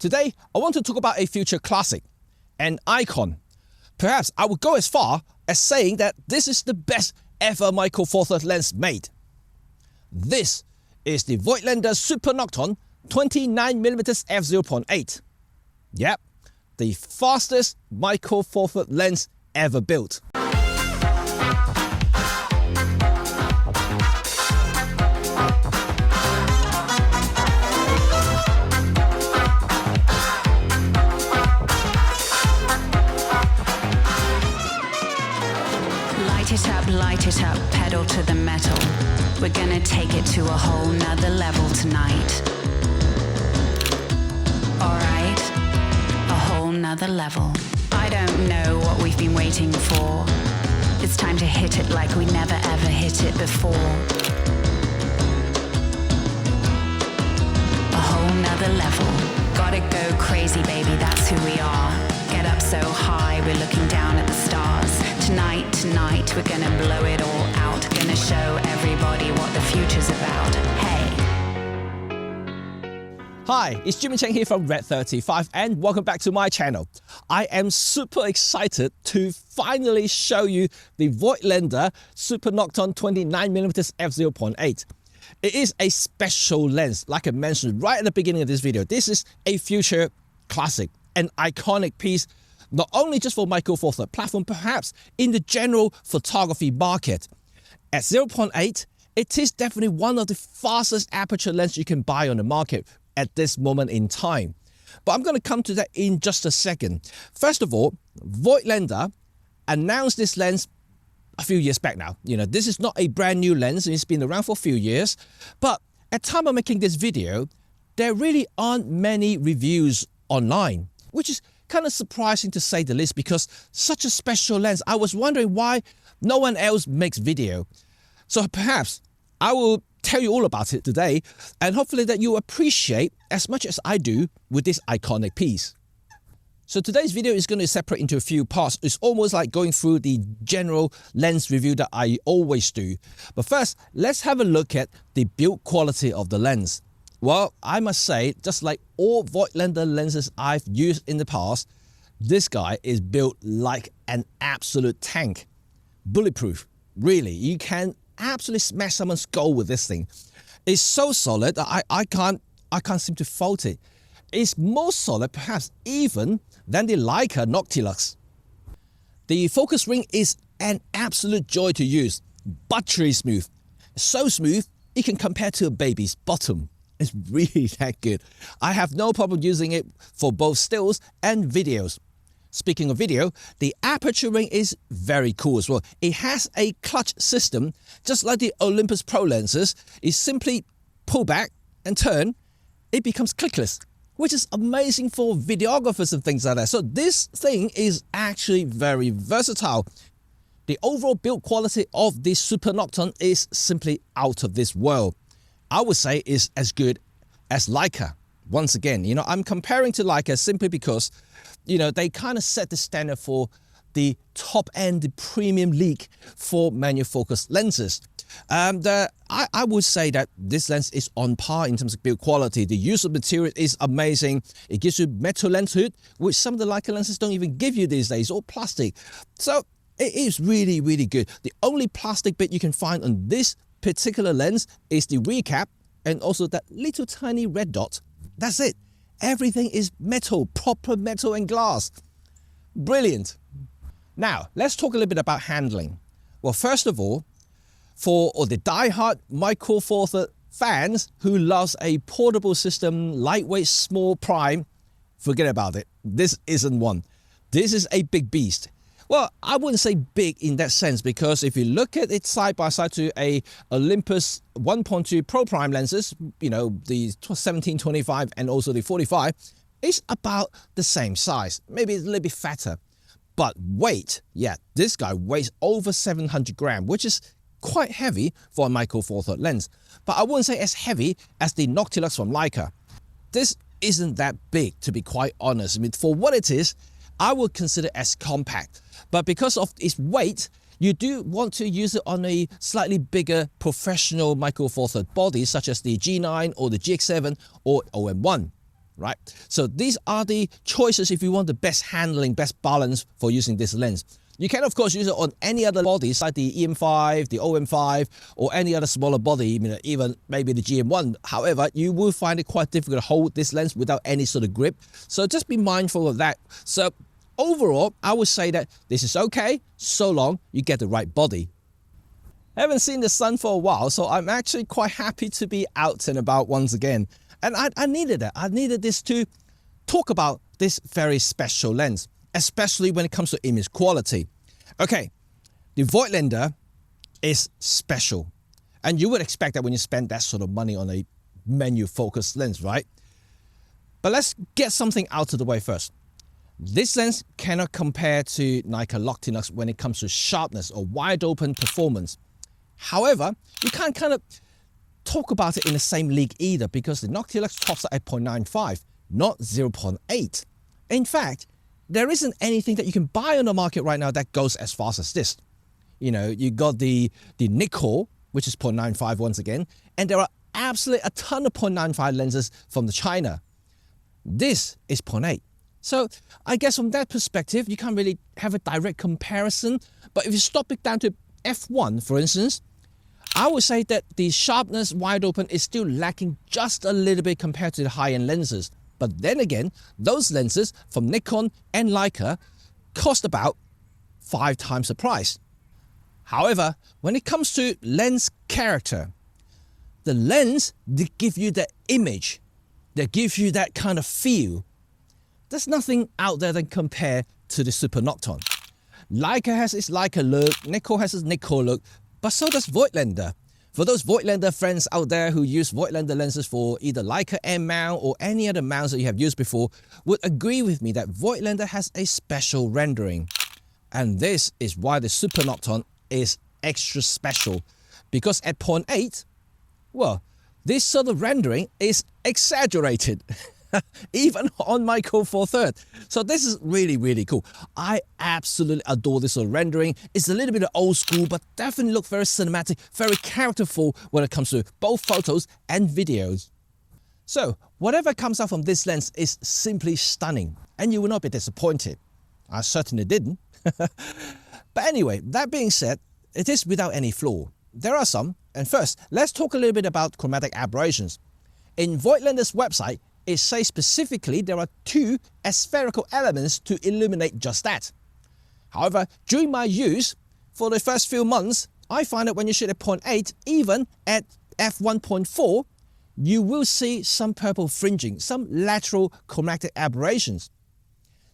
Today, I want to talk about a future classic, an icon. Perhaps I would go as far as saying that this is the best ever Micro Four Thirds lens made. This is the Voigtlander Super Nokton 29mm f0.8. Yep, the fastest Micro Four Thirds lens ever built. Light it up, pedal to the metal. We're gonna take it to a whole nother level tonight. Alright, a whole nother level. I don't know what we've been waiting for. It's time to hit it like we never ever hit it before. A whole nother level. Gotta go crazy, baby, that's who we are. Get up so high, we're looking down at the stars. Tonight, we're gonna blow it all out. Gonna show everybody what the future's about. Hey. Hi, it's Cheng here from Red35 and welcome back to my channel. I am super excited to finally show you the Voigtlander Super Nokton 29mm f0.8. It is a special lens, like I mentioned right at the beginning of this video. This is a future classic, an iconic piece, not only just for Micro Four Thirds platform, perhaps in the general photography market. At 0.8, it is definitely one of the fastest aperture lenses you can buy on the market at this moment in time. But I'm going to come to that in just a second. First of all, Voigtlander announced this lens a few years back now. You know, this is not a brand new lens, it's been around for a few years. But at the time of making this video, there really aren't many reviews online, which is kind of surprising to say the least, because such a special lens. I was wondering why no one else makes video. So perhaps I will tell you all about it today, and hopefully that you appreciate as much as I do with this iconic piece. So today's video is going to separate into a few parts. It's almost like going through the general lens review that I always do. But first, let's have a look at the build quality of the lens. Well, I must say, just like all Voigtlander lenses I've used in the past, this guy is built like an absolute tank. Bulletproof, really. You can absolutely smash someone's skull with this thing. It's so solid that I can't seem to fault it. It's more solid, perhaps even, than the Leica Noctilux. The focus ring is an absolute joy to use. Buttery smooth. So smooth, you can compare to a baby's bottom. It's really that good. I have no problem using it for both stills and videos. Speaking of video, the aperture ring is very cool as well. It has a clutch system, just like the Olympus Pro lenses. You simply pull back and turn, it becomes clickless, which is amazing for videographers and things like that. So this thing is actually very versatile. The overall build quality of this Super Nokton is simply out of this world. I would say is as good as Leica. Once again, you know, I'm comparing to Leica simply because, you know, they kind of set the standard for the top end, the premium league for manual focus lenses. I would say that this lens is on par in terms of build quality. The use of material is amazing. It gives you metal lens hood, which some of the Leica lenses don't even give you these days, or plastic. So it is really, really good. The only plastic bit you can find on this particular lens is the recap and also that little tiny red dot. That's it. Everything is metal, proper metal and glass. Brilliant. Now, let's talk a little bit about handling. Well, first of all, for the die-hard Micro Four Thirds fans who loves a portable system, lightweight, small prime, forget about it. This isn't one. This is a big beast. Well, I wouldn't say big in that sense, because if you look at it side by side to a Olympus 1.2 Pro Prime lenses, you know, the 17-25 and also the 45, it's about the same size, maybe a little bit fatter. But weight, yeah, this guy weighs over 700 grams, which is quite heavy for a Micro Four Thirds lens. But I wouldn't say as heavy as the Noctilux from Leica. This isn't that big, to be quite honest. I mean, for what it is, I would consider it as compact. But because of its weight, you do want to use it on a slightly bigger professional Micro Four Thirds body, such as the G9 or the GX7 or OM1. right? So these are the choices if you want the best handling, best balance for using this lens. You can, of course, use it on any other bodies like the EM5, the OM5, or any other smaller body, even maybe the GM1. However, you will find it quite difficult to hold this lens without any sort of grip. So just be mindful of that. So overall, I would say that this is okay, so long you get the right body. I haven't seen the sun for a while, so I'm actually quite happy to be out and about once again. And I needed that. I needed this to talk about this very special lens, especially when it comes to image quality. Okay, the Voigtlander is special. And you would expect that when you spend that sort of money on a menu focused lens, right? But let's get something out of the way first. This lens cannot compare to Leica Optical when it comes to sharpness or wide open performance. However, you can't kind of talk about it in the same league either, because the Noctilux tops at 8.95, not 0.8. In fact, there isn't anything that you can buy on the market right now that goes as fast as this. You got the Nikko, which is 0.95 once again, and there are absolutely a ton of 0.95 lenses from the China. This is 0.8. So I guess from that perspective, you can't really have a direct comparison. But if you stop it down to f1, for instance, I would say that the sharpness wide open is still lacking just a little bit compared to the high-end lenses. But then again, those lenses from Nikon and Leica cost about 5 times the price. However, when it comes to lens character, the lens, they give you that image, they give you that kind of feel. There's nothing out there that compare to the Super Nokton. Leica has its Leica look, Nikon has its Nikon look, but so does Voigtlander. For those Voigtlander friends out there who use Voigtlander lenses for either Leica M mount or any other mounts that you have used before, would agree with me that Voigtlander has a special rendering. And this is why the Super Nokton is extra special. Because at 0.8, well, this sort of rendering is exaggerated. Even on my Go 4/3. So this is really, really cool. I absolutely adore this sort of rendering. It's a little bit of old school, but definitely look very cinematic, very characterful when it comes to both photos and videos. So whatever comes out from this lens is simply stunning, and you will not be disappointed. I certainly didn't. But anyway, that being said, it is without any flaw. There are some, and first, let's talk a little bit about chromatic aberrations. In Voigtlander's website, it says specifically there are 2 aspherical elements to illuminate just that. However, during my use, for the first few months, I find that when you shoot at 0.8, even at f1.4, you will see some purple fringing, some lateral chromatic aberrations.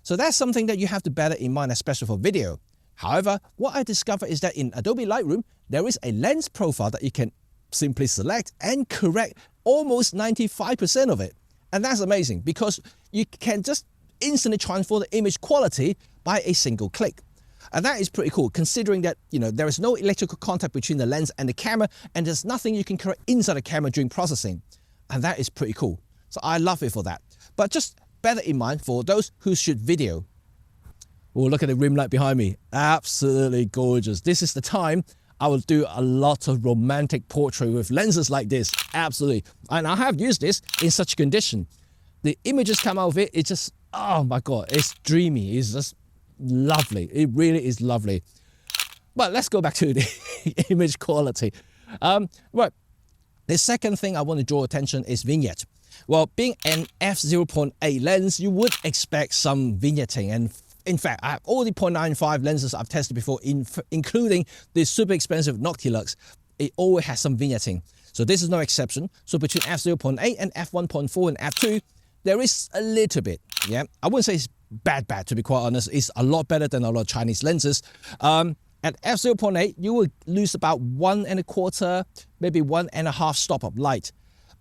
So that's something that you have to bear in mind, especially for video. However, what I discovered is that in Adobe Lightroom, there is a lens profile that you can simply select and correct almost 95% of it. And that's amazing because you can just instantly transform the image quality by a single click. And that is pretty cool, considering that, there is no electrical contact between the lens and the camera, and there's nothing you can correct inside the camera during processing. And that is pretty cool. So I love it for that. But just bear in mind for those who shoot video. Oh, look at the rim light behind me. Absolutely gorgeous. This is the time I will do a lot of romantic portrait with lenses like this. Absolutely. And I have used this in such condition. The images come out of it. It's just, oh my God, it's dreamy. It's just lovely. It really is lovely. But let's go back to the image quality. Right. The second thing I want to draw attention is vignette. Well, being an f0.8 lens, you would expect some vignetting, and in fact, I have all the 0.95 lenses I've tested before, including the super expensive Noctilux. It always has some vignetting. So this is no exception. So between f0.8 and f1.4 and f2, there is a little bit. Yeah, I wouldn't say it's bad, to be quite honest. It's a lot better than a lot of Chinese lenses. At f0.8, you will lose about 1 1/4, maybe 1 1/2 stop of light.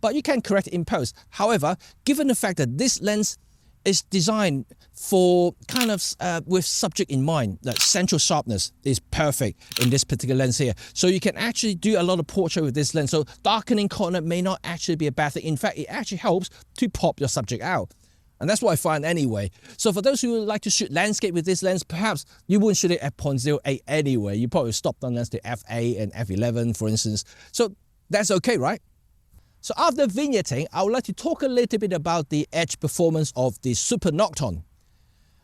But you can correct it in post. However, given the fact that this lens is designed for kind of with subject in mind, that central sharpness is perfect in this particular lens here. So you can actually do a lot of portrait with this lens. So darkening corner may not actually be a bad thing. In fact, it actually helps to pop your subject out. And that's what I find anyway. So for those who would like to shoot landscape with this lens, perhaps you wouldn't shoot it at 0.08 anyway. You probably stop down lens to f8 and f11, for instance. So that's okay, right? So after vignetting, I would like to talk a little bit about the edge performance of the Super Nokton.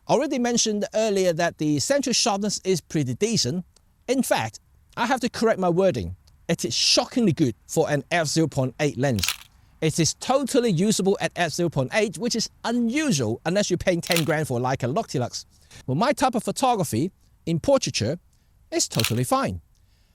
I already mentioned earlier that the central sharpness is pretty decent. In fact, I have to correct my wording. It is shockingly good for an f0.8 lens. It is totally usable at f0.8, which is unusual unless you're paying 10 grand for like a Loctilux. For my type of photography in portraiture, it's totally fine.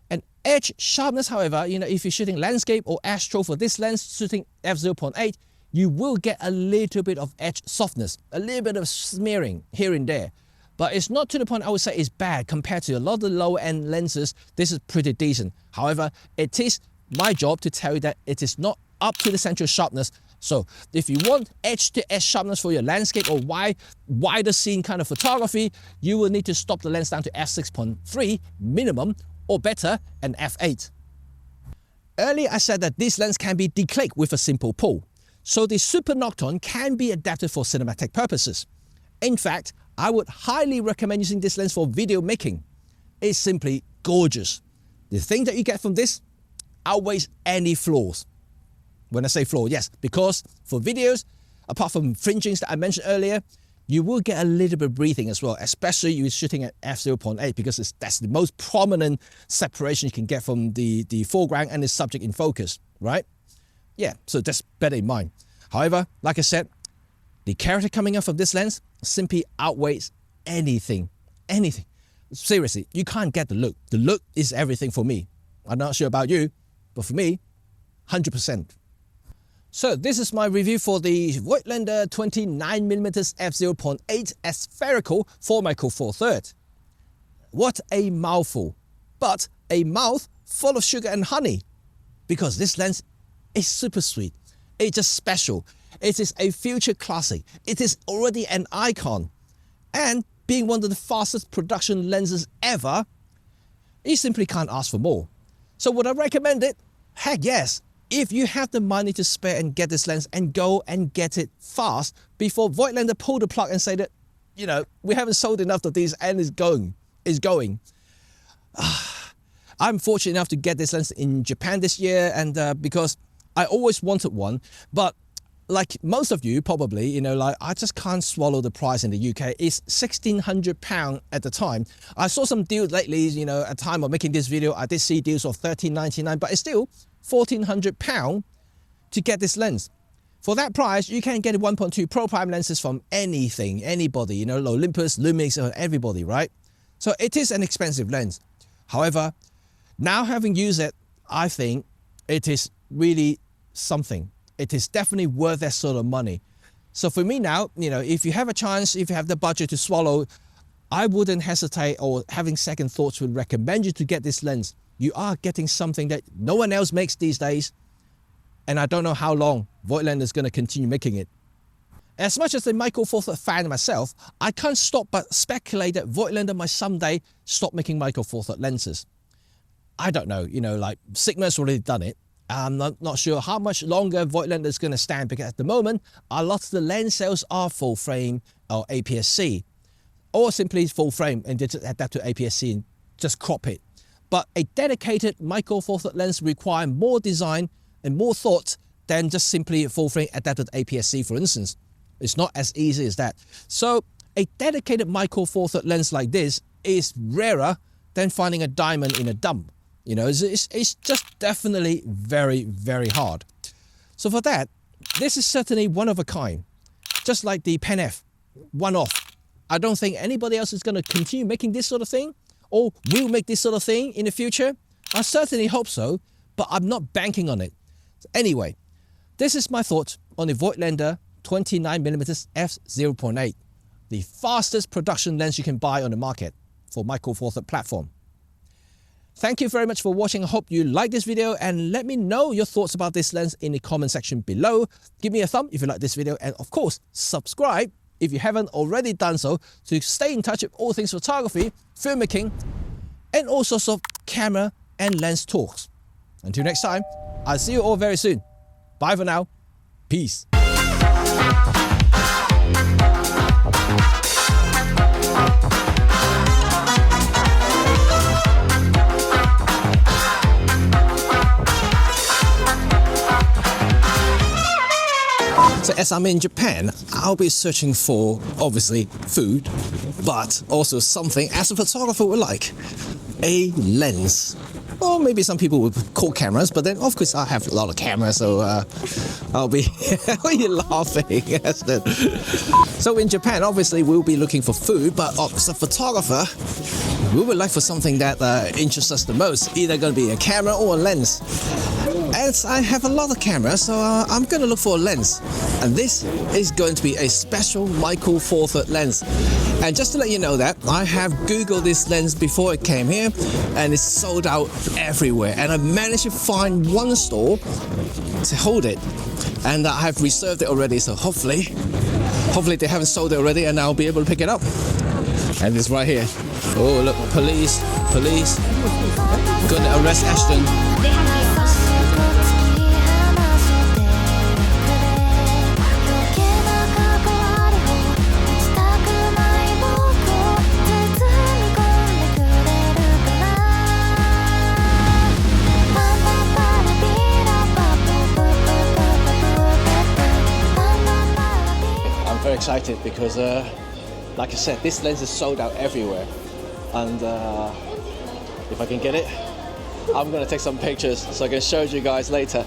And edge sharpness, however, if you're shooting landscape or astro for this lens, shooting f0.8, you will get a little bit of edge softness, a little bit of smearing here and there. But it's not to the point I would say it's bad compared to a lot of the low-end lenses. This is pretty decent. However, it is my job to tell you that it is not up to the central sharpness. So if you want edge-to-edge sharpness for your landscape or wider scene kind of photography, you will need to stop the lens down to f6.3 minimum, or better, an f8. Earlier I said that this lens can be declicked with a simple pull. So the Super Nokton can be adapted for cinematic purposes. In fact, I would highly recommend using this lens for video making. It's simply gorgeous. The thing that you get from this outweighs any flaws. When I say flaw, yes, because for videos, apart from fringings that I mentioned earlier, you will get a little bit of breathing as well, especially if you're shooting at f0.8, because that's the most prominent separation you can get from the foreground and the subject in focus, right? Yeah, so that's better in mind. However, like I said, the character coming out from this lens simply outweighs anything. Seriously, you can't get the look. The look is everything for me. I'm not sure about you, but for me, 100%. So this is my review for the Voigtlander 29mm f0.8 spherical 4 Four Third. What a mouthful, but a mouth full of sugar and honey, because this lens is super sweet. It's just special. It is a future classic. It is already an icon. And being one of the fastest production lenses ever, you simply can't ask for more. So would I recommend it? Heck yes. If you have the money to spare and get this lens, and go and get it fast before Voigtlander pull the plug and say that, we haven't sold enough of these and it's going. I'm fortunate enough to get this lens in Japan this year, and because I always wanted one, but like most of you probably, I just can't swallow the price in the UK. It's £1,600 at the time. I saw some deals lately, at the time of making this video, I did see deals of £1,399, but it's still £1,400 to get this lens. For that price, you can get 1.2 Pro Prime lenses from anybody, Olympus, Lumix, or everybody, right? So it is an expensive lens. However, now having used it, I think it is really something. It is definitely worth that sort of money. So for me now, if you have a chance, if you have the budget to swallow, I wouldn't hesitate, or having second thoughts, would recommend you to get this lens. You are getting something that no one else makes these days, and I don't know how long Voigtlander is going to continue making it. As much as a Micro Four Third fan myself, I can't stop but speculate that Voigtlander might someday stop making Micro Four Third lenses. I don't know, like Sigma's already done it. I'm not sure how much longer Voigtlander is going to stand, because at the moment, a lot of the lens sales are full frame or APS-C, or simply full frame and just adapt to APS-C and just crop it. But a dedicated Micro Four Third lens requires more design and more thought than just simply a full frame adapted APS-C, for instance. It's not as easy as that. So a dedicated Micro Four Third lens like this is rarer than finding a diamond in a dump. It's just definitely very, very hard. So for that, this is certainly one of a kind. Just like the Pen F, one off. I don't think anybody else is going to continue making this sort of thing, or will make this sort of thing in the future. I certainly hope so, but I'm not banking on it. Anyway, this is my thoughts on the Voigtlander 29mm f0.8, the fastest production lens you can buy on the market for Micro Four Third platform. Thank you very much for watching. I hope you like this video, and let me know your thoughts about this lens in the comment section below. Give me a thumb if you like this video, and of course, subscribe if you haven't already done so, to stay in touch with all things photography, filmmaking, and all sorts of camera and lens talks. Until next time, I'll see you all very soon. Bye for now. Peace. as I'm in Japan, I'll be searching for, obviously, food, but also something, as a photographer would like, a lens. Or maybe some people would call cameras, but then, of course, I have a lot of cameras, so I'll be... Why are you laughing? So in Japan, obviously, we'll be looking for food, but as a photographer, we would like for something that interests us the most, either going to be a camera or a lens. As I have a lot of cameras, so I'm going to look for a lens. And this is going to be a special Micro Four Third lens. And just to let you know that, I have Googled this lens before it came here, and it's sold out everywhere. And I managed to find one store to hold it. And I have reserved it already, so hopefully they haven't sold it already and I'll be able to pick it up. And it's right here. Oh, look, police. Gonna arrest Ashton. I'm very excited because, like I said, this lens is sold out everywhere. And if I can get it, I'm gonna take some pictures so I can show you guys later.